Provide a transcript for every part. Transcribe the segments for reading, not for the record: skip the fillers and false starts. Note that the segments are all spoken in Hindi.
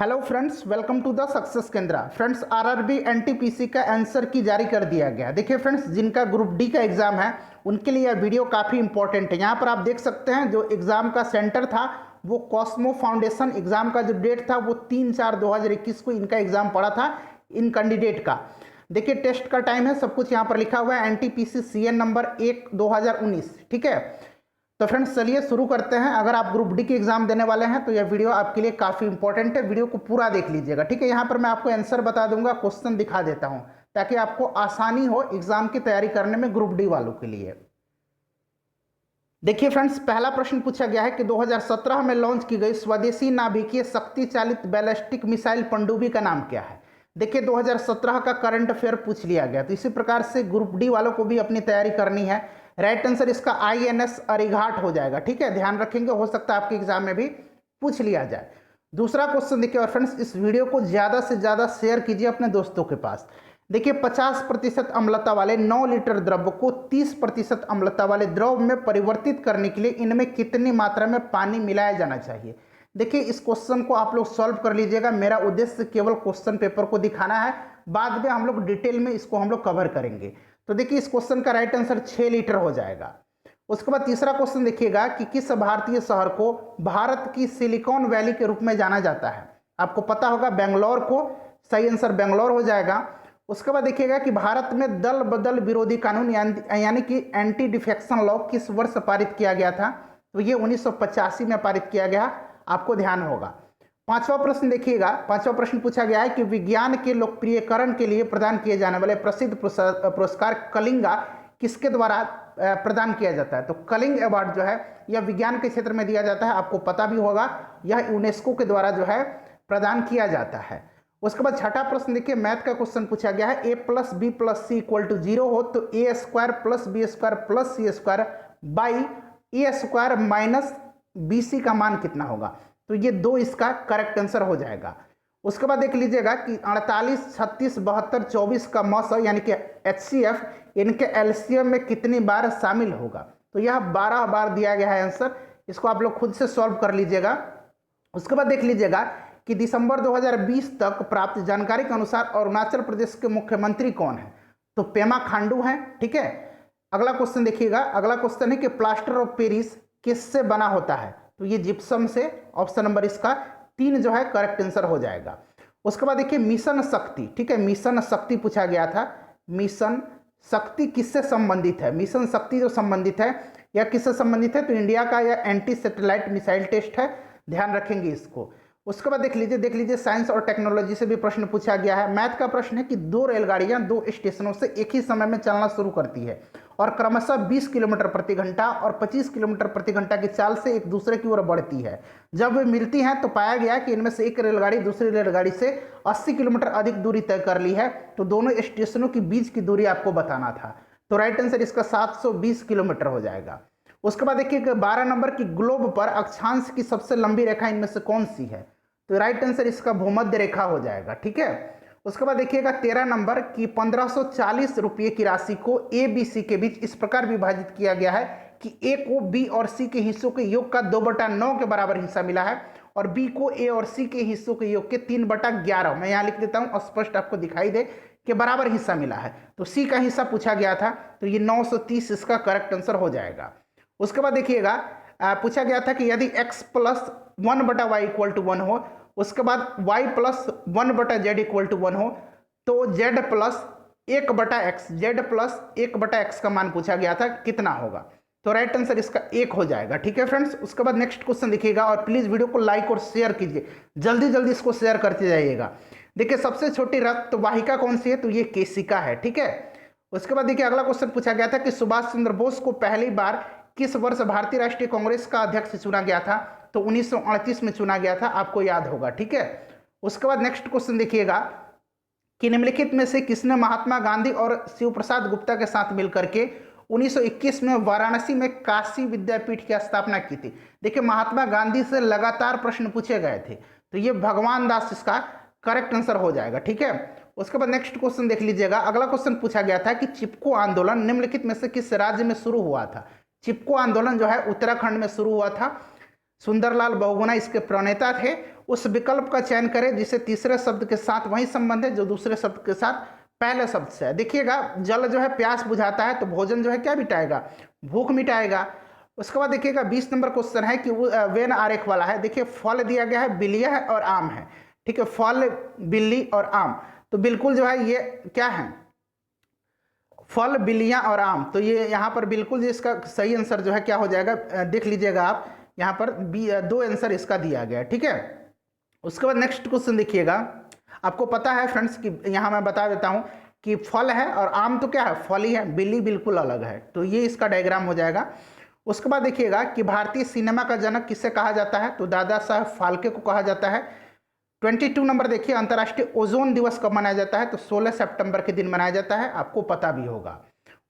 Hello friends, welcome to the success Kendra. Friends, RRB NTPC का आंसर की जारी कर दिया गया। देखिए फ्रेंड्स, जिनका ग्रुप डी का एग्जाम है उनके लिए यह वीडियो काफ़ी इंपॉर्टेंट है। यहाँ पर आप देख सकते हैं जो एग्जाम का सेंटर था वो कॉस्मो फाउंडेशन। एग्जाम का जो डेट था वो 3/4/2021 को इनका एग्जाम पड़ा था इन कैंडिडेट का। देखिए टेस्ट का टाइम है, सब कुछ यहाँ पर लिखा हुआ है। NTPC CN number 1/2019। ठीक है, तो फ्रेंड्स चलिए शुरू करते हैं। अगर आप ग्रुप डी की एग्जाम देने वाले हैं तो यह वीडियो आपके लिए काफ़ी इंपॉर्टेंट है, वीडियो को पूरा देख लीजिएगा। ठीक है, यहाँ पर मैं आपको आंसर बता दूंगा, क्वेश्चन दिखा देता हूँ ताकि आपको आसानी हो एग्जाम की तैयारी करने में ग्रुप डी वालों के लिए। देखिए फ्रेंड्स, पहला प्रश्न पूछा गया है कि 2017 में लॉन्च की गई स्वदेशी नाभिकीय शक्ति चालित बैलिस्टिक मिसाइल पनडुब्बी का नाम क्या है। देखिए 2017 का करंट अफेयर पूछ लिया गया, तो इसी प्रकार से ग्रुप डी वालों को भी अपनी तैयारी करनी है। राइट आंसर इसका INS अरिघाट हो जाएगा। ठीक है, ध्यान रखेंगे, हो सकता है आपके एग्जाम में भी पूछ लिया जाए। दूसरा क्वेश्चन देखिए, और फ्रेंड्स इस वीडियो को ज़्यादा से ज़्यादा शेयर कीजिए अपने दोस्तों के पास। देखिए 50% अम्लता वाले 9 लीटर द्रव को 30% अम्लता वाले द्रव में परिवर्तित करने के लिए इनमें कितनी मात्रा में पानी मिलाया जाना चाहिए। देखिए इस क्वेश्चन को आप लोग सॉल्व कर लीजिएगा। मेरा उद्देश्य केवल क्वेश्चन पेपर को दिखाना है, बाद में हम लोग डिटेल में इसको हम लोग कवर करेंगे। तो देखिए इस क्वेश्चन का राइट आंसर 6 लीटर हो जाएगा। उसके बाद तीसरा क्वेश्चन देखिएगा कि किस भारतीय शहर को भारत की सिलिकॉन वैली के रूप में जाना जाता है। आपको पता होगा बेंगलोर को, सही आंसर बेंगलोर हो जाएगा। उसके बाद देखिएगा कि भारत में दल बदल विरोधी कानून यानी कि एंटी डिफेक्शन लॉ किस वर्ष पारित किया गया था। तो ये 1985 में पारित किया गया, आपको ध्यान होगा। पांचवा प्रश्न देखिएगा, पांचवा प्रश्न पूछा गया है कि विज्ञान के लोकप्रियकरण के लिए प्रदान किए जाने वाले प्रसिद्ध पुरस्कार कलिंगा किसके द्वारा प्रदान किया जाता है। तो कलिंग अवार्ड जो है यह विज्ञान के क्षेत्र में दिया जाता है, आपको पता भी होगा, यह यूनेस्को के द्वारा जो है प्रदान किया जाता है। उसके बाद छठा प्रश्न देखिए, मैथ का क्वेश्चन पूछा गया है A+B+C = 0 हो तो A² + B² + C² by A² - BC का मान कितना होगा। तो ये 2 इसका करेक्ट आंसर हो जाएगा। उसके बाद देख लीजिएगा कि 48, 36, 72, 24 का मौसा यानी कि HCF इनके LCM में कितनी बार शामिल होगा। तो यह 12 बार दिया गया है आंसर, इसको आप लोग खुद से सॉल्व कर लीजिएगा। उसके बाद देख लीजिएगा कि दिसंबर 2020 तक प्राप्त जानकारी के अनुसार अरुणाचल प्रदेश के मुख्यमंत्री कौन है। तो पेमा खांडू हैं। ठीक है, अगला क्वेश्चन देखिएगा, अगला क्वेश्चन है कि प्लास्टर ऑफ पेरिस किससे बना होता है। तो ये जिप्सम से, ऑप्शन नंबर इसका 3 जो है करेक्ट आंसर हो जाएगा। उसके बाद देखिए मिशन शक्ति। ठीक है, मिशन शक्ति पूछा गया था, मिशन शक्ति किससे संबंधित है। मिशन शक्ति जो संबंधित है या किससे संबंधित है, तो इंडिया का यह एंटी सैटेलाइट मिसाइल टेस्ट है, ध्यान रखेंगे इसको। उसके बाद देख लीजिए साइंस और टेक्नोलॉजी से भी प्रश्न पूछा गया है। मैथ का प्रश्न है कि 2 रेलगाड़ियां 2 स्टेशनों से एक ही समय में चलना शुरू करती है और क्रमशः 20 किलोमीटर प्रति घंटा और 25 किलोमीटर प्रति घंटा की चाल से एक दूसरे की ओर बढ़ती है। जब वे मिलती हैं तो पाया गया कि इनमें से एक रेलगाड़ी दूसरी रेलगाड़ी से 80 किलोमीटर अधिक दूरी तय कर ली है। तो दोनों स्टेशनों के बीच की दूरी आपको बताना था। तो राइट आंसर इसका 720 किलोमीटर हो जाएगा। उसके बाद देखिए 12 नंबर की ग्लोब पर अक्षांश की सबसे लंबी रेखा इनमें से कौन सी है। तो राइट आंसर इसका भूमध्य रेखा हो जाएगा। ठीक है, उसके बाद देखिएगा 13 नंबर की 1540 रुपये की राशि को ABC के बीच इस प्रकार विभाजित किया गया है कि A को B और C के हिस्सों के योग का 2/9 के बराबर हिस्सा मिला है और B को A और C के हिस्सों के योग के 3/11, मैं यहाँ लिख देता हूँ स्पष्ट आपको दिखाई दे, के बराबर हिस्सा मिला है। तो C का हिस्सा पूछा गया था, तो ये 930 इसका करेक्ट आंसर हो जाएगा। उसके बाद देखिएगा पूछा गया था कि यदि x + 1/y = 1 हो, उसके बाद y + 1/z = 1 हो तो z + 1/x, z + 1/x का मान पूछा गया था, कितना होगा। तो राइट आंसर इसका 1 हो जाएगा। ठीक है फ्रेंड्स, उसके बाद नेक्स्ट क्वेश्चन देखिएगा और प्लीज वीडियो को लाइक और शेयर कीजिए, जल्दी जल्दी इसको शेयर करते जाइएगा। देखिए सबसे छोटी रक्त वाहिका कौन सी है, तो ये केशिका है। ठीक है, उसके बाद देखिए अगला क्वेश्चन पूछा गया था कि सुभाष चंद्र बोस को पहली बार किस वर्ष भारतीय राष्ट्रीय कांग्रेस का अध्यक्ष चुना गया था। तो 1938 में चुना गया था, आपको याद होगा। ठीक है, उसके बाद नेक्स्ट क्वेश्चन देखिएगा कि निम्नलिखित में से किसने महात्मा गांधी और शिव प्रसाद गुप्ता के साथ मिलकर के 1921 में वाराणसी में काशी विद्यापीठ की स्थापना की थी। देखिए महात्मा गांधी से लगातार प्रश्न पूछे गए थे, तो ये भगवान दास इसका करेक्ट आंसर हो जाएगा। ठीक है, उसके बाद नेक्स्ट क्वेश्चन देख लीजिएगा, अगला क्वेश्चन पूछा गया था कि चिपको आंदोलन निम्नलिखित में से किस राज्य में शुरू हुआ था। चिपको आंदोलन जो है उत्तराखंड में शुरू हुआ था, सुंदरलाल बहुगुणा इसके प्रणेता थे। उस विकल्प का चयन करें जिसे तीसरे शब्द के साथ वही संबंध है जो दूसरे शब्द के साथ पहले शब्द से है। देखिएगा, जल जो है प्यास बुझाता है, तो भोजन जो है क्या मिटाएगा, भूख मिटाएगा। उसके बाद देखिएगा 20 नंबर क्वेश्चन है कि वेन आरेख वाला है। देखिए फल दिया गया है, बिल्लियां है और आम है, ठीक है, फल, बिल्ली और आम, तो बिल्कुल जो है ये क्या है, फल, बिल्लियां और आम, तो ये यहाँ पर बिल्कुल इसका सही आंसर जो है क्या हो जाएगा, देख लीजिएगा आप, यहाँ पर दो आंसर इसका दिया गया है, ठीक है। उसके बाद नेक्स्ट क्वेश्चन देखिएगा, आपको पता है फ्रेंड्स कि यहाँ मैं बता देता हूँ कि फल है और आम तो क्या है, फल ही है, बिल्ली बिल्कुल अलग है, तो ये इसका डायग्राम हो जाएगा। उसके बाद देखिएगा कि भारतीय सिनेमा का जनक किसे कहा जाता है, तो दादा साहब फाल्के को कहा जाता है। 22 नंबर देखिए, अंतर्राष्ट्रीय ओजोन दिवस कब मनाया जाता है, तो 16 सितंबर के दिन मनाया जाता है, आपको पता भी होगा।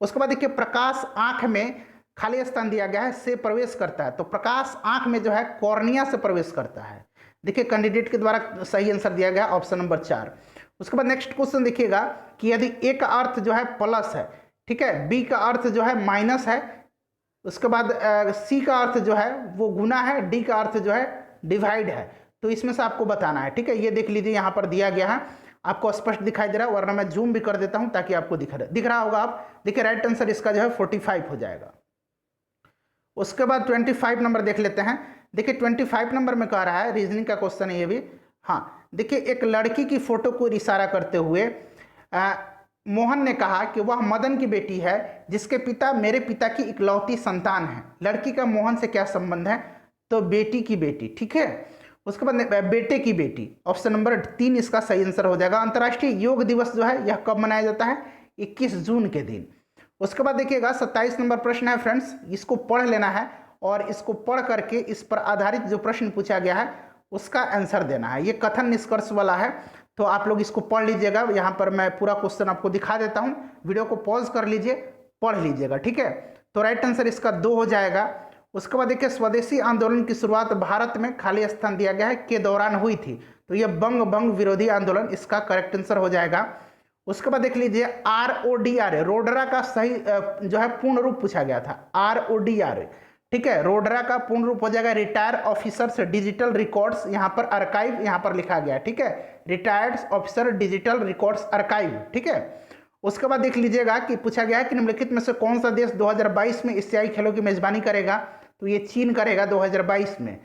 उसके बाद देखिए प्रकाश आंख में खाली स्थान दिया गया है, से प्रवेश करता है, तो प्रकाश आंख में जो है कॉर्निया से प्रवेश करता है। देखिए कैंडिडेट के द्वारा सही आंसर दिया गया ऑप्शन नंबर 4। उसके बाद नेक्स्ट क्वेश्चन देखिएगा कि यदि ए का अर्थ जो है प्लस है, ठीक है, बी का अर्थ जो है माइनस है, उसके बाद सी का अर्थ जो है वो गुना है, डी का अर्थ जो है डिवाइड है, तो इसमें से आपको बताना है, ठीक है। ये देख लीजिए यहाँ पर दिया गया है, आपको स्पष्ट दिखाई दे रहा है, वरना मैं जूम भी कर देता हूँ ताकि आपको दिख रहा होगा। आप देखिए राइट आंसर इसका जो है 45 हो जाएगा। उसके बाद 25 नंबर देख लेते हैं। देखिए 25 नंबर में कह रहा है, रीजनिंग का क्वेश्चन है ये भी। हाँ देखिए, एक लड़की की फोटो को इशारा करते हुए मोहन ने कहा कि वह मदन की बेटी है जिसके पिता मेरे पिता की इकलौती संतान है। लड़की का मोहन से क्या संबंध है, तो बेटी की बेटी, ठीक है। उसके बाद बेटे की बेटी, ऑप्शन नंबर 3 इसका सही आंसर हो जाएगा। अंतर्राष्ट्रीय योग दिवस जो है यह कब मनाया जाता है, 21 जून के दिन। उसके बाद देखिएगा 27 नंबर प्रश्न है फ्रेंड्स, इसको पढ़ लेना है और इसको पढ़ करके इस पर आधारित जो प्रश्न पूछा गया है उसका आंसर देना है। ये कथन निष्कर्ष वाला है, तो आप लोग इसको पढ़ लीजिएगा। यहाँ पर मैं पूरा क्वेश्चन आपको दिखा देता हूँ, वीडियो को पॉज कर लीजिए, पढ़ लीजिएगा, ठीक है। तो राइट आंसर इसका 2 हो जाएगा। उसके बाद देखिए स्वदेशी आंदोलन की शुरुआत भारत में खाली स्थान दिया गया है के दौरान हुई थी, तो ये बंग विरोधी आंदोलन इसका करेक्ट आंसर हो जाएगा। उसके बाद देख लीजिए RODR, रोडरा का सही जो है पूर्ण रूप पूछा गया था, RODR, ठीक है, रोडरा का पूर्ण रूप हो जाएगा रिटायर्ड ऑफिसर्स डिजिटल रिकॉर्ड्स, यहाँ पर आर्काइव यहाँ पर लिखा गया, ठीक है, retired officer digital records archive, ठीक है। उसके बाद देख लीजिएगा कि पूछा गया है कि निम्नलिखित में से कौन सा देश 2022 में एशियाई खेलों की मेजबानी करेगा, तो ये चीन करेगा 2022 में।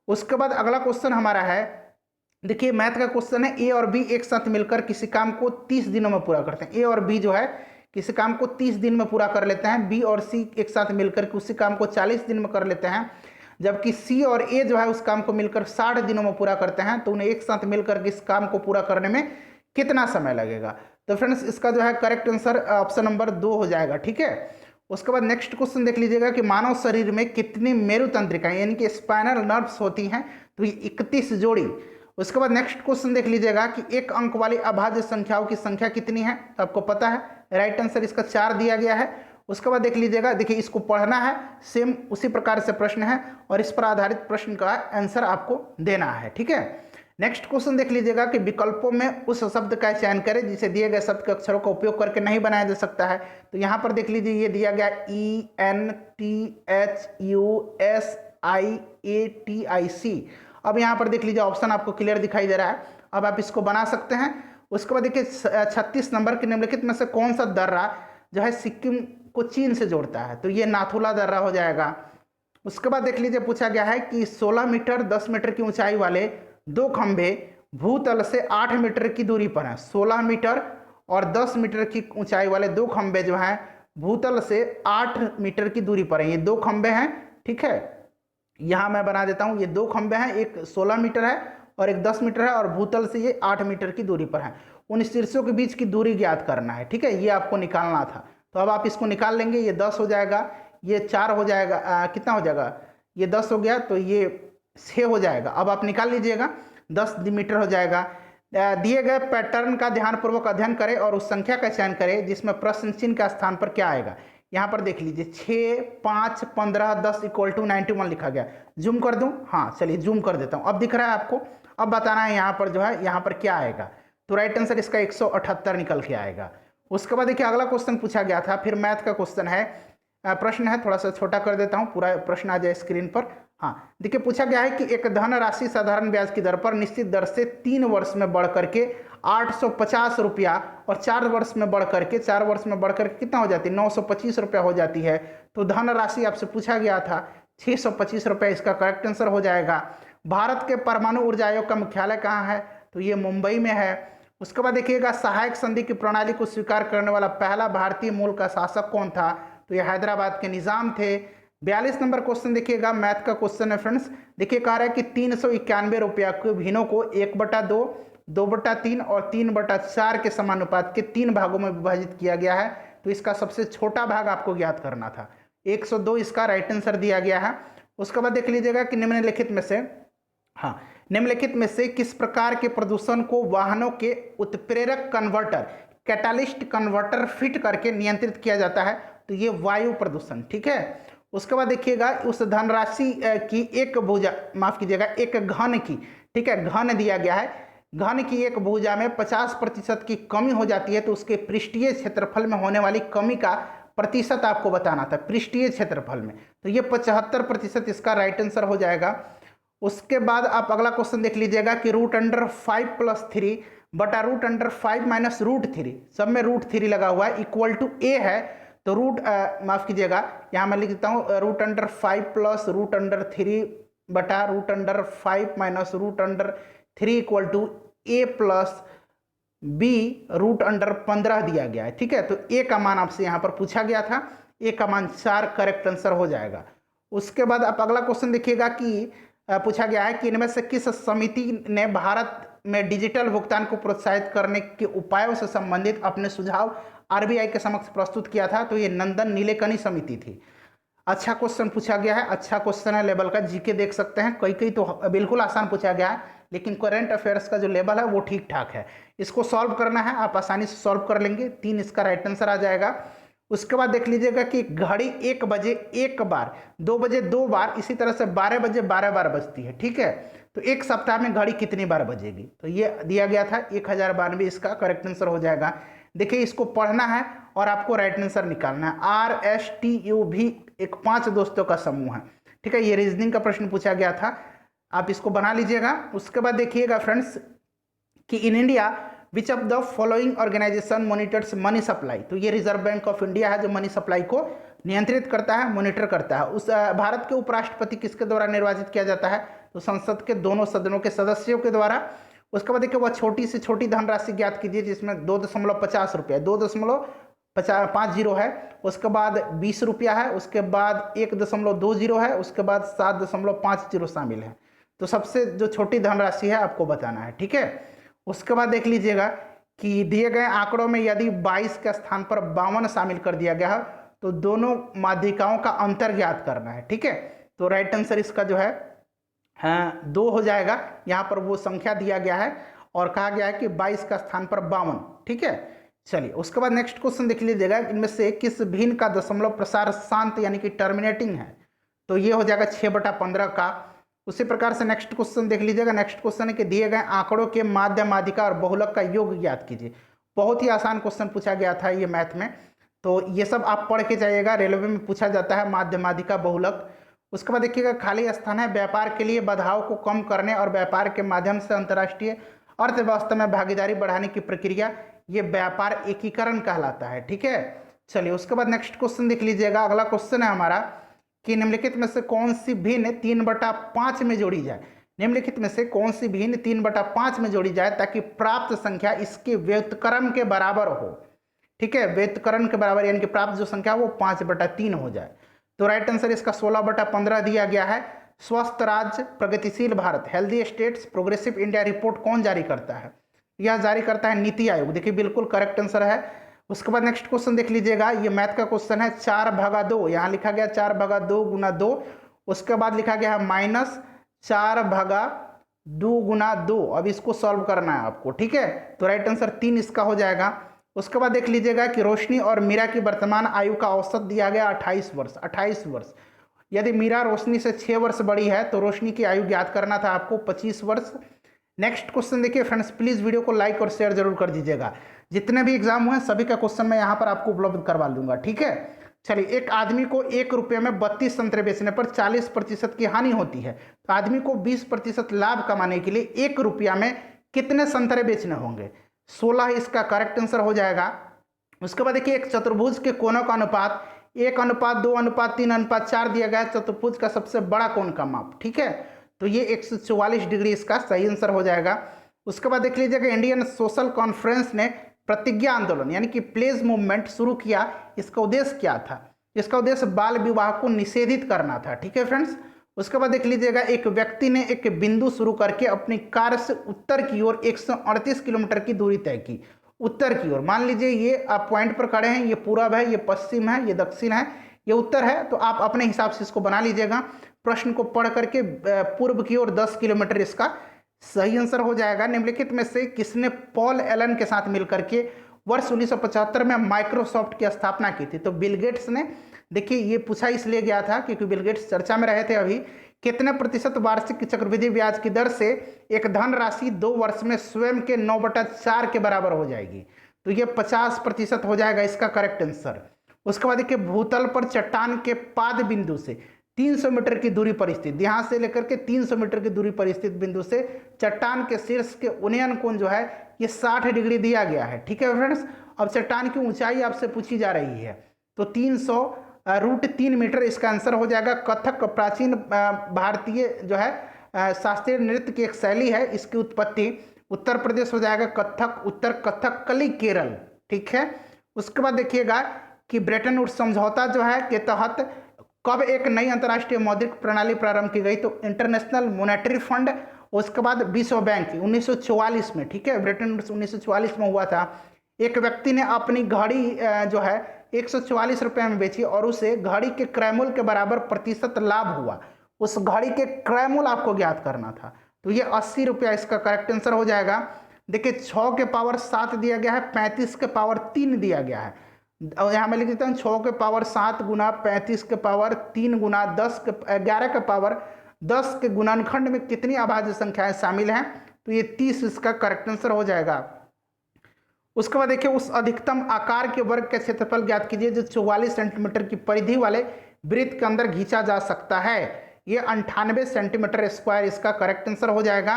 उसके बाद अगला क्वेश्चन हमारा है, देखिए मैथ का क्वेश्चन है, ए और बी एक साथ मिलकर किसी काम को 30 दिनों में पूरा करते हैं। ए और बी जो है किसी काम को 30 दिन में पूरा कर लेते हैं, बी और सी एक साथ मिलकर उसी काम को 40 दिन में कर लेते हैं, जबकि सी और ए जो है उस काम को मिलकर 60 दिनों में पूरा करते हैं। तो उन्हें एक साथ मिलकर इस काम को पूरा करने में कितना समय लगेगा, तो फ्रेंड्स इसका जो है करेक्ट आंसर ऑप्शन नंबर 2 हो जाएगा, ठीक है। उसके बाद नेक्स्ट क्वेश्चन देख लीजिएगा कि मानव शरीर में कितनी मेरुतंत्रिकाएं यानी कि स्पाइनल नर्व्स होती हैं, तो ये 31 जोड़ी। उसके बाद नेक्स्ट क्वेश्चन देख लीजिएगा कि एक अंक वाली अभाज्य संख्याओं की संख्या कितनी है, तो आपको पता है राइट आंसर इसका 4 दिया गया है। उसके बाद देख लीजिएगा, देखिए इसको पढ़ना है, सेम उसी प्रकार से प्रश्न है और इस पर आधारित प्रश्न का आंसर आपको देना है, ठीक है। नेक्स्ट क्वेश्चन देख लीजिएगा कि विकल्पों में उस शब्द का चयन करें जिसे दिए गए शब्द के अक्षरों का उपयोग करके नहीं बनाया जा सकता है। तो यहाँ पर देख लीजिए ये दिया गया ENTHUSIATIC। अब यहाँ पर देख लीजिए ऑप्शन आपको क्लियर दिखाई दे रहा है, अब आप इसको बना सकते हैं। उसके बाद देखिए 36 नंबर के निम्नलिखित में से कौन सा दर्रा जो है सिक्किम को चीन से जोड़ता है, तो ये नाथुला दर्रा हो जाएगा। उसके बाद देख लीजिए पूछा गया है कि 16 मीटर 10 मीटर की ऊंचाई वाले 2 खंभे भूतल से 8 मीटर की दूरी पर हैं। 16 मीटर और 10 मीटर की ऊंचाई वाले 2 खंभे जो हैं भूतल से 8 मीटर की दूरी पर हैं। ये 2 खंभे हैं, ठीक है, यहाँ मैं बना देता हूँ, ये 2 खंभे हैं, एक 16 मीटर है और एक 10 मीटर है और भूतल से ये 8 मीटर की दूरी पर है। उन शीर्षों के बीच की दूरी ज्ञात करना है, ठीक है, ये आपको निकालना था। तो अब आप इसको निकाल लेंगे, ये 10 हो जाएगा, ये 4 हो जाएगा, कितना हो जाएगा, ये 10 हो गया, तो ये 6 हो जाएगा। अब आप निकाल लीजिएगा, 10 मीटर हो जाएगा। दिए गए पैटर्न का ध्यानपूर्वक अध्ययन करें और उस संख्या का चयन करें जिसमें प्रश्न चिन्ह का स्थान पर क्या आएगा। यहाँ पर देख लीजिए 6, 5, 15, 10 = 91 लिखा गया। जूम कर दूं, हाँ चलिए जूम कर देता हूँ, अब दिख रहा है आपको। अब बताना है यहाँ पर जो है यहाँ पर क्या आएगा, तो राइट आंसर इसका 178 निकल के आएगा। उसके बाद देखिए अगला क्वेश्चन पूछा गया था, फिर मैथ का क्वेश्चन है प्रश्न है, थोड़ा सा छोटा कर देता हूँ, पूरा प्रश्न आ जाए स्क्रीन पर। हाँ देखिए, पूछा गया है कि एक धनराशि साधारण ब्याज की दर पर निश्चित दर से 3 वर्ष में बढ़ करके 850 रुपया और 4 वर्ष में बढ़ करके कितना हो जाती है, 925 रुपया हो जाती है। तो धनराशि आपसे पूछा गया था 625 रुपया, इसका करेक्ट आंसर हो जाएगा। भारत के परमाणु ऊर्जा आयोग का मुख्यालय कहाँ है, तो ये मुंबई में है। उसके बाद देखिएगा, सहायक संधि की प्रणाली को स्वीकार करने वाला पहला भारतीय मूल का शासक कौन था, तो ये हैदराबाद के निजाम थे। 42 नंबर क्वेश्चन देखिएगा, मैथ का क्वेश्चन है फ्रेंड्स। देखिए कह रहा है कि 391 रुपया के भिनों को 1/2, 2/3 और 3/4 के समानुपात के 3 भागों में विभाजित किया गया है। तो इसका सबसे छोटा भाग आपको ज्ञात करना था, 102 इसका राइट आंसर दिया गया है। उसके बाद देख लीजिएगा कि निम्नलिखित में से किस प्रकार के प्रदूषण को वाहनों के उत्प्रेरक कन्वर्टर, कैटालिस्ट कन्वर्टर फिट करके नियंत्रित किया जाता है, तो ये वायु प्रदूषण, ठीक है। उसके बाद देखिएगा, उस धनराशि की एक भुजा, माफ कीजिएगा, एक घन की, ठीक है, घन दिया गया है, घन की एक भुजा में 50% की कमी हो जाती है, तो उसके पृष्ठीय क्षेत्रफल में होने वाली कमी का प्रतिशत आपको बताना था, पृष्ठीय क्षेत्रफल में, तो ये 75% इसका राइट आंसर हो जाएगा। उसके बाद आप अगला क्वेश्चन देख लीजिएगा कि √5 + 3 बटा √5 - √3, सब में √3 लगा हुआ है, इक्वल टू a है। तो माफ कीजिएगा, यहाँ मैं लिख देता हूँ √5 + √3 बटा √5 - √3 इक्वल टू a + b √15 दिया गया है, ठीक है। तो a का मान आपसे यहाँ पर पूछा गया था, a का मान 4 करेक्ट आंसर हो जाएगा। उसके बाद आप अगला क्वेश्चन देखिएगा कि पूछा गया है कि इनमें से किस समिति ने भारत में डिजिटल भुगतान को प्रोत्साहित करने के उपायों से संबंधित अपने सुझाव आरबीआई के समक्ष प्रस्तुत किया था, तो ये नंदन नीलेकनी समिति थी। अच्छा क्वेश्चन पूछा गया है, अच्छा क्वेश्चन है लेवल का, जीके देख सकते हैं, कई तो बिल्कुल आसान पूछा गया है, लेकिन करंट अफेयर्स का जो लेवल है वो ठीक ठाक है। इसको सॉल्व करना है, आप आसानी से सॉल्व कर लेंगे, 3 इसका राइट आंसर आ जाएगा। उसके बाद देख लीजिएगा कि घड़ी 1 बजे 1 बार, 2 बजे 2 बार, इसी तरह से 12 बजे 12 बार बजती है, ठीक है। तो एक सप्ताह में घड़ी कितनी बार बजेगी, तो ये दिया गया था 1092, इसका करेक्ट आंसर हो जाएगा। देखिए इसको पढ़ना है और आपको राइट आंसर निकालना है। RSTU भी एक 5 दोस्तों का समूह है, ठीक है, ये रीजनिंग का प्रश्न पूछा गया था, आप इसको बना लीजिएगा। उसके बाद देखिएगा फ्रेंड्स कि in India which of the following organisation monitors money supply, तो ये रिजर्व बैंक ऑफ इंडिया है जो मनी सप्लाई को नियंत्रित करता है, मॉनिटर करता है। उस भारत के उपराष्ट्रपति किसके द्वारा निर्वाचित किया जाता है, तो संसद के दोनों सदनों के सदस्यों के द्वारा। उसके बाद देखिए वह छोटी से छोटी धनराशि ज्ञात कीजिए जिसमें 2.50 रुपया, 2.50 है, उसके बाद 20 रुपया है, उसके बाद 1.20 है, उसके बाद 7.50 शामिल है। तो सबसे जो छोटी धनराशि है आपको बताना है, ठीक है। उसके बाद देख लीजिएगा कि दिए गए आंकड़ों में यदि 22 के स्थान पर 52 शामिल कर दिया गया है तो दोनों माध्यिकाओं का अंतर ज्ञात करना है, ठीक है। तो राइट आंसर इसका जो है 2 हो जाएगा, यहाँ पर वो संख्या दिया गया है और कहा गया है कि 22 का स्थान पर 52, ठीक है। चलिए उसके बाद नेक्स्ट क्वेश्चन देख लीजिएगा, इनमें से किस भिन्न का दशमलव प्रसार शांत यानी कि टर्मिनेटिंग है, तो ये हो जाएगा 6/15 का। उसी प्रकार से नेक्स्ट क्वेश्चन देख लीजिएगा, नेक्स्ट क्वेश्चन है कि दिए गए आंकड़ों के माध्य माध्यिका और बहुलक का योग ज्ञात कीजिए। बहुत ही आसान क्वेश्चन पूछा गया था ये मैथ में, तो ये सब आप पढ़ के जाइएगा, रेलवे में पूछा जाता है माध्य माध्यिका बहुलक। उसके बाद देखिएगा खाली स्थान है, व्यापार के लिए बाधाओं को कम करने और व्यापार के माध्यम से अंतर्राष्ट्रीय अर्थव्यवस्था में भागीदारी बढ़ाने की प्रक्रिया, ये व्यापार एकीकरण कहलाता है, ठीक है। चलिए उसके बाद नेक्स्ट क्वेश्चन देख लीजिएगा, अगला क्वेश्चन है हमारा कि निम्नलिखित में से कौन सी भिन्न 3/5 में जोड़ी जाए, निम्नलिखित में से कौन सी भिन्न 3/5 में जोड़ी जाए ताकि प्राप्त संख्या इसके व्युत्क्रम के बराबर हो, ठीक है, व्युत्क्रम के बराबर यानी कि प्राप्त जो संख्या वो 5/3 हो जाए। तो राइट आंसर इसका 16/15 दिया गया है। स्वस्थ राज्य प्रगतिशील Bharat, healthy states progressive India report कौन जारी करता है, यह जारी करता है नीति आयोग, देखिए बिल्कुल करेक्ट आंसर है। उसके बाद नेक्स्ट क्वेश्चन देख लीजिएगा, ये मैथ का क्वेश्चन है, 4/2, यहाँ लिखा गया 4/2 गुना 2, उसके बाद लिखा गया है -4/2 गुना 2, अब इसको सॉल्व करना है आपको, ठीक है। तो राइट आंसर 3 इसका हो जाएगा। उसके बाद देख लीजिएगा कि रोशनी और मीरा की वर्तमान आयु का औसत दिया गया 28 वर्ष, 28 वर्ष। यदि मीरा रोशनी से 6 वर्ष बड़ी है तो रोशनी की आयु ज्ञात करना था आपको 25 वर्ष। नेक्स्ट क्वेश्चन देखिए फ्रेंड्स, प्लीज़ वीडियो को लाइक और शेयर जरूर कर दीजिएगा। जितने भी एग्जाम हुए सभी का क्वेश्चन मैं यहाँ पर आपको उपलब्ध करवा लूँगा, ठीक है। चलिए, एक आदमी को 1 रुपये में 32 संतरे बेचने पर 40% की हानि होती है, तो आदमी को 20% लाभ कमाने के लिए 1 रुपया में कितने संतरे बेचने होंगे? 16 इसका करेक्ट आंसर हो जाएगा। उसके बाद देखिए, एक चतुर्भुज के कोनों का अनुपात 1:2:3:4 दिया गया है। चतुर्भुज का सबसे बड़ा कोण का माप, ठीक है, तो ये 144 डिग्री इसका सही आंसर हो जाएगा। उसके बाद देख लीजिएगा, इंडियन सोशल कॉन्फ्रेंस ने प्रतिज्ञा आंदोलन यानी कि प्लेज मूवमेंट शुरू किया। इसका उद्देश्य क्या था? इसका उद्देश्य बाल विवाह को निषेधित करना था, ठीक है फ्रेंड्स। उसके बाद देख लीजिएगा, एक व्यक्ति ने एक बिंदु शुरू करके अपनी कार से उत्तर की ओर 138 किलोमीटर की दूरी तय की। उत्तर की ओर, मान लीजिए ये आप पॉइंट पर खड़े हैं, ये पूरब है, ये पश्चिम है, ये दक्षिण है, ये उत्तर है, तो आप अपने हिसाब से इसको बना लीजिएगा। प्रश्न को पढ़ करके पूर्व की ओर 10 किलोमीटर इसका सही आंसर हो जाएगा। निम्नलिखित में से किसने पॉल एलन के साथ मिलकर के वर्ष 1975 में माइक्रोसॉफ्ट की स्थापना की थी? तो बिल गेट्स ने। देखिए, ये पूछा इसलिए गया था क्योंकि बिल गेट्स चर्चा में रहे थे अभी। कितने प्रतिशत वार्षिक चक्रवृद्धि ब्याज की दर से एक धनराशि 2 वर्ष में स्वयं के 9/4 के बराबर हो जाएगी? तो ये 50% हो जाएगा इसका करेक्ट आंसर। उसके बाद देखिए, भूतल पर चट्टान के पाद बिंदु से 300 मीटर की दूरी पर स्थित, यहाँ से लेकर के 300 मीटर की दूरी पर स्थित बिंदु से चट्टान के शीर्ष के उन्नयन कोण जो है ये 60 डिग्री दिया गया है, ठीक है फ्रेंड्स। अब चट्टान की ऊंचाई आपसे पूछी जा रही है, तो 300√3 मीटर इसका आंसर हो जाएगा। कथक प्राचीन भारतीय जो है शास्त्रीय नृत्य की एक शैली है। इसकी उत्पत्ति उत्तर प्रदेश हो जाएगा, कथक उत्तर, कथकली केरल, ठीक है। उसके बाद देखिएगा कि ब्रेटन वुड्स समझौता जो है के तहत कब एक नई अंतर्राष्ट्रीय मौद्रिक प्रणाली प्रारंभ की गई? तो इंटरनेशनल मॉनेटरी फंड, उसके बाद विश्व बैंक 1944 में, ठीक है। ब्रेटन वुड्स 1944 में हुआ था। एक व्यक्ति ने अपनी घड़ी जो है 144 रुपये में बेची और उसे घड़ी के क्रय मूल्य के बराबर प्रतिशत लाभ हुआ। उस घड़ी के क्रय मूल्य आपको ज्ञात करना था, तो ये 80 रुपया इसका करेक्ट आंसर हो जाएगा। देखिए, 6 के पावर 7 दिया गया है, 35 के पावर 3 दिया गया है। यहाँ मैं लिख देता हूँ 6 के पावर 7 गुना 35 के पावर 3 गुना 11 के पावर 10 के गुणनखंड में कितनी अभाज्य संख्याएं शामिल हैं? तो ये 30 इसका करेक्ट आंसर हो जाएगा। उसके बाद देखिए, उस अधिकतम आकार के वर्ग का क्षेत्रफल ज्ञात कीजिए जो 44 सेंटीमीटर की परिधि वाले वृत्त के अंदर खींचा जा सकता है। ये 98 सेंटीमीटर स्क्वायर इसका करेक्ट आंसर हो जाएगा।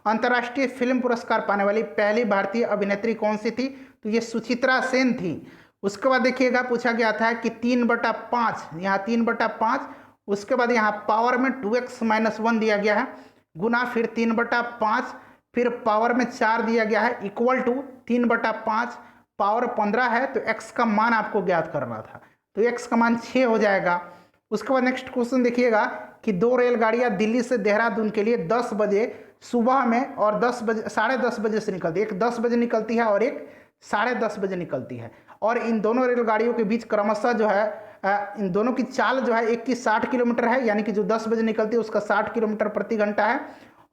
अंतर्राष्ट्रीय फिल्म पुरस्कार पाने वाली पहली भारतीय अभिनेत्री कौन सी थी? तो ये सुचित्रा सेन थी। उसके बाद देखिएगा, पूछा गया था कि 3/5, यहाँ 3/5, उसके बाद यहाँ पावर में 2x-1 दिया गया है, गुना फिर 3/5, फिर पावर में 4 दिया गया है, इक्वल टू 3/5, पावर 15 है, तो x का मान आपको ज्ञात करना था, तो x का मान 6 हो जाएगा। उसके बाद नेक्स्ट क्वेश्चन देखिएगा कि 2 रेलगाड़ियाँ दिल्ली से देहरादून के लिए 10 बजे सुबह में और 10 बजे 10:30 बजे से निकलती है। एक 10 बजे निकलती है और एक 10:30 बजे निकलती है, और इन दोनों रेलगाड़ियों के बीच क्रमशः जो है इन दोनों की चाल जो है, एक की 60 किलोमीटर है, यानी कि जो 10 बजे निकलती है उसका 60 किलोमीटर प्रति घंटा है,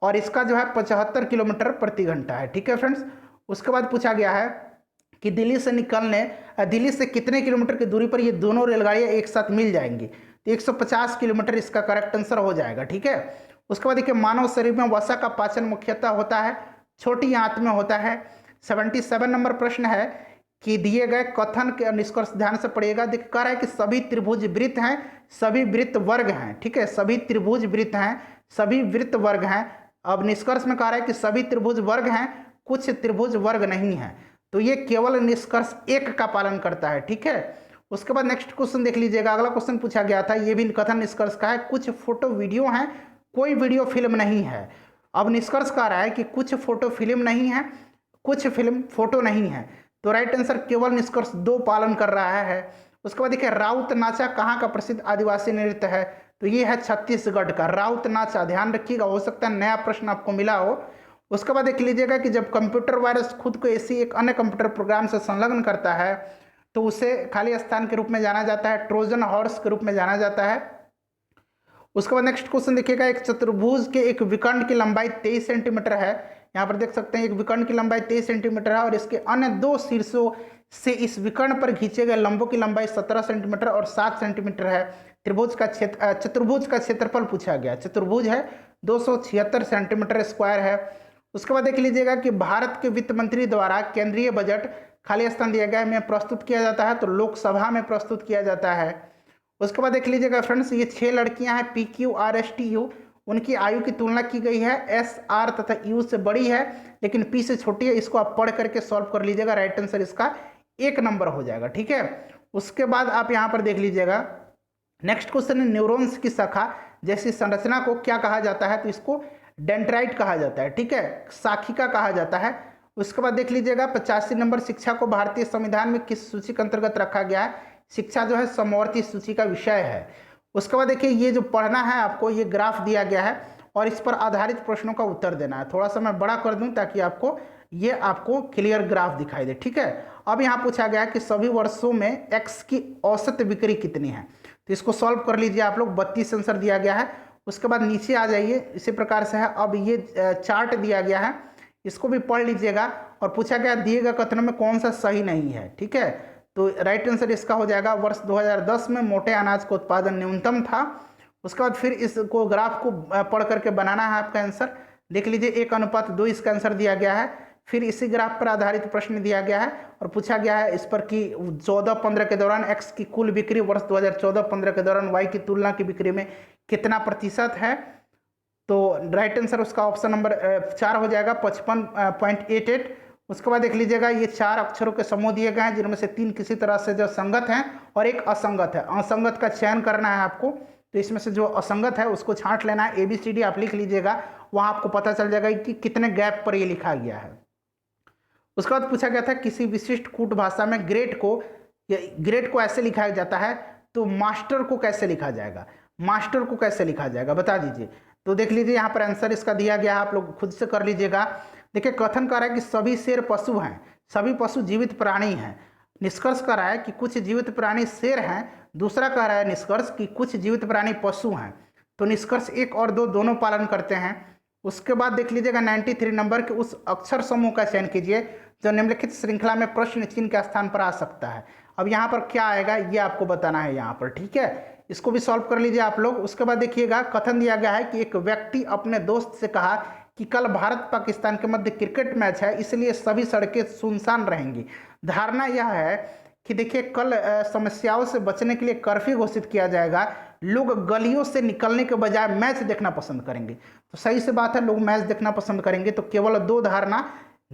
और इसका जो है 75 किलोमीटर प्रति घंटा है, ठीक है फ्रेंड्स। उसके बाद पूछा गया है कि दिल्ली से कितने किलोमीटर की दूरी पर ये दोनों रेलगाड़ियाँ एक साथ मिल जाएंगी? तो 150 किलोमीटर इसका करेक्ट आंसर हो जाएगा, ठीक है। उसके बाद देखिए, मानव शरीर में वसा का पाचन मुख्यतः होता है छोटी आंत में होता है। 77 नंबर प्रश्न है कि दिए गए कथन के निष्कर्ष ध्यान से पढ़िएगा। देख कह रहा है कि सभी त्रिभुज वृत्त हैं, सभी वृत्त वर्ग हैं, ठीक है, सभी त्रिभुज वृत्त हैं, सभी वृत्त वर्ग हैं। अब निष्कर्ष में कह रहा है कि सभी त्रिभुज वर्ग हैं, कुछ त्रिभुज वर्ग नहीं है, तो ये केवल निष्कर्ष 1 का पालन करता है, ठीक है। उसके बाद नेक्स्ट क्वेश्चन देख लीजिएगा। अगला क्वेश्चन पूछा गया था, ये भी कथन निष्कर्ष का है, कुछ फोटो वीडियो हैं, कोई वीडियो फिल्म नहीं है। अब निष्कर्ष कह रहा है कि कुछ फोटो फिल्म नहीं है, कुछ फिल्म फोटो नहीं है, तो राइट आंसर केवल निष्कर्ष 2 पालन कर रहा है। उसके बाद देखिए, राउत नाचा कहाँ का प्रसिद्ध आदिवासी नृत्य है? तो ये है छत्तीसगढ़ का राउत नाचा, ध्यान रखिएगा, हो सकता है नया प्रश्न आपको मिला हो। उसके बाद देख लीजिएगा कि जब कंप्यूटर वायरस खुद को ऐसी एक अन्य कंप्यूटर प्रोग्राम से संलग्न करता है तो उसे खाली स्थान के रूप में जाना जाता है, ट्रोजन हॉर्स के रूप में जाना जाता है। उसके बाद नेक्स्ट क्वेश्चन देखिएगा, एक चतुर्भुज के एक विकर्ण की लंबाई 23 सेंटीमीटर है। यहाँ पर देख सकते हैं एक विकर्ण की लंबाई 23 सेंटीमीटर है और इसके अन्य 2 शीर्षों से इस विकर्ण पर खींचे गए लंबों की लंबाई 17 सेंटीमीटर और 7 सेंटीमीटर है। चतुर्भुज का क्षेत्रफल पूछा गया, चतुर्भुज है 276 सेंटीमीटर स्क्वायर है। उसके बाद देख लीजिएगा कि भारत के वित्त मंत्री द्वारा केंद्रीय बजट खाली स्थान दिया गया है में प्रस्तुत किया जाता है तो लोकसभा में प्रस्तुत किया जाता है। उसके बाद देख लीजिएगा फ्रेंड्स, ये 6 लड़कियां हैं PQRSTU, उनकी आयु की तुलना की गई है SR तथा U से बड़ी है लेकिन P से छोटी है। इसको आप पढ़ करके सॉल्व कर लीजिएगा, राइट आंसर इसका 1 नंबर हो जाएगा। ठीक है, उसके बाद आप यहाँ पर देख लीजिएगा नेक्स्ट क्वेश्चन है, न्यूरॉन्स की शाखा जैसी संरचना को क्या कहा जाता है? तो इसको डेंड्राइट कहा जाता है। ठीक है, शाखिका कहा जाता है। उसके बाद देख लीजिएगा 85 नंबर, शिक्षा को भारतीय संविधान में किस सूची के अंतर्गत रखा गया है? शिक्षा जो है समवर्ती सूची का विषय है। उसके बाद देखिए ये जो पढ़ना है आपको, ये ग्राफ दिया गया है और इस पर आधारित प्रश्नों का उत्तर देना है। थोड़ा सा मैं बड़ा कर दूं ताकि आपको क्लियर ग्राफ दिखाई दे। ठीक है, अब यहाँ पूछा गया है कि सभी वर्षों में एक्स की औसत बिक्री कितनी है? तो इसको सॉल्व कर लीजिए आप लोग, 32 आंसर दिया गया है। उसके बाद नीचे आ जाइए, इसी प्रकार से है। अब ये चार्ट दिया गया है, इसको भी पढ़ लीजिएगा और पूछा गया दिए गए कथनों में कौन सा सही नहीं है। ठीक है, तो राइट आंसर इसका हो जाएगा वर्ष 2010 में मोटे अनाज का उत्पादन न्यूनतम था। उसके बाद फिर इसको ग्राफ को पढ़ करके बनाना है आपका आंसर। देख लीजिए 1:2 इसका आंसर दिया गया है। फिर इसी ग्राफ पर आधारित प्रश्न दिया गया है और पूछा गया है इस पर कि 14-15 के दौरान एक्स की कुल बिक्री वर्ष 2014-15 के दौरान वाई की तुलना की बिक्री में कितना प्रतिशत है? तो राइट आंसर उसका ऑप्शन नंबर 4 हो जाएगा, 55.88। उसके बाद देख लीजिएगा ये 4 अक्षरों के समूह दिए गए हैं जिनमें से 3 किसी तरह से जो संगत हैं और एक असंगत है। असंगत का चयन करना है आपको, तो इसमें से जो असंगत है उसको छांट लेना है। ABCD आप लिख लीजिएगा, वहाँ आपको पता चल जाएगा कि कितने गैप पर ये लिखा गया है। उसके बाद पूछा गया था किसी विशिष्ट कूट भाषा में ग्रेट को ऐसे लिखा जाता है, तो मास्टर को कैसे लिखा जाएगा? मास्टर को कैसे लिखा जाएगा बता दीजिए। तो देख लीजिए यहाँ पर आंसर इसका दिया गया है, आप लोग खुद से कर लीजिएगा। देखिए कथन कर रहा है कि सभी शेर पशु हैं, सभी पशु जीवित प्राणी हैं। निष्कर्ष कर रहा है कि कुछ जीवित प्राणी शेर हैं। दूसरा कह रहा है निष्कर्ष कि कुछ जीवित प्राणी पशु हैं। तो निष्कर्ष 1 और 2 दोनों पालन करते हैं। उसके बाद देख लीजिएगा 93 नंबर के उस अक्षर समूह का चयन कीजिए जो निम्नलिखित श्रृंखला में प्रश्न चिन्ह के स्थान पर आ सकता है। अब यहाँ पर क्या आएगा ये आपको बताना है यहाँ पर। ठीक है, इसको भी सॉल्व कर लीजिए आप लोग। उसके बाद देखिएगा कथन दिया गया है कि एक व्यक्ति अपने दोस्त से कहा कि कल भारत पाकिस्तान के मध्य क्रिकेट मैच है, इसलिए सभी सड़कें सुनसान रहेंगी। धारणा यह है कि देखिए कल समस्याओं से बचने के लिए कर्फ्यू घोषित किया जाएगा, लोग गलियों से निकलने के बजाय मैच देखना पसंद करेंगे। तो सही से बात है, लोग मैच देखना पसंद करेंगे। तो केवल 2 धारणा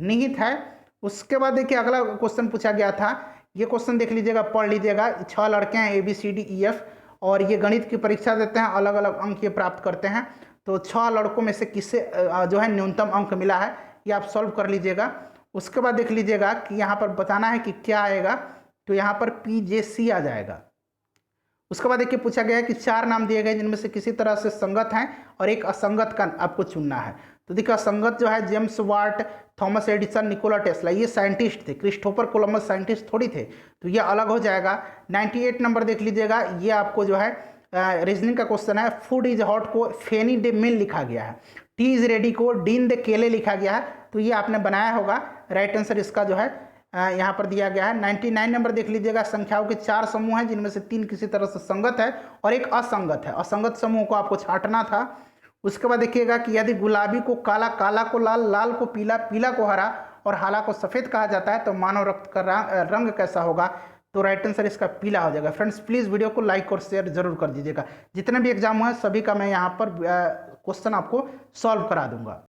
निहित है। उसके बाद देखिए अगला क्वेश्चन पूछा गया था, ये क्वेश्चन देख लीजिएगा, पढ़ लीजिएगा। 6 लड़के हैं ABCDEF और ये गणित की परीक्षा देते हैं, अलग अलग अंक ये प्राप्त करते हैं। तो 6 लड़कों में से किससे जो है न्यूनतम अंक मिला है ये आप सॉल्व कर लीजिएगा। उसके बाद देख लीजिएगा कि यहाँ पर बताना है कि क्या आएगा, तो यहाँ पर PJC आ जाएगा। उसके बाद देखिए पूछा गया है कि 4 नाम दिए गए जिनमें से किसी तरह से संगत हैं और एक असंगत का आपको चुनना है। तो देखिए असंगत जो है James Watt, Thomas Edison, Nikola Tesla, ये साइंटिस्ट थे। क्रिस्टोफर कोलंबस साइंटिस्ट थोड़ी थे, तो ये अलग हो जाएगा। 98 नंबर देख लीजिएगा, ये आपको जो है रीजनिंग का क्वेश्चन है। फूड इज हॉट को फेनी डे मिल लिखा गया है, टी इज रेडी को डीन द केले लिखा गया है। तो ये आपने बनाया होगा, राइट आंसर इसका जो है यहाँ पर दिया गया है। 99 नंबर देख लीजिएगा, संख्याओं के 4 समूह हैं जिनमें से 3 किसी तरह से संगत है और एक असंगत है। असंगत समूह को आपको छांटना था। उसके बाद देखिएगा कि यदि गुलाबी को काला, काला को लाल, लाल को पीला, पीला को हरा और हाला को सफ़ेद कहा जाता है तो मानव रक्त का रंग कैसा होगा? तो राइट आंसर इसका पीला हो जाएगा। फ्रेंड्स प्लीज़ वीडियो को लाइक और शेयर जरूर कर दीजिएगा। जितने भी एग्जाम हुए सभी का मैं यहाँ पर क्वेश्चन आपको सॉल्व करा दूंगा।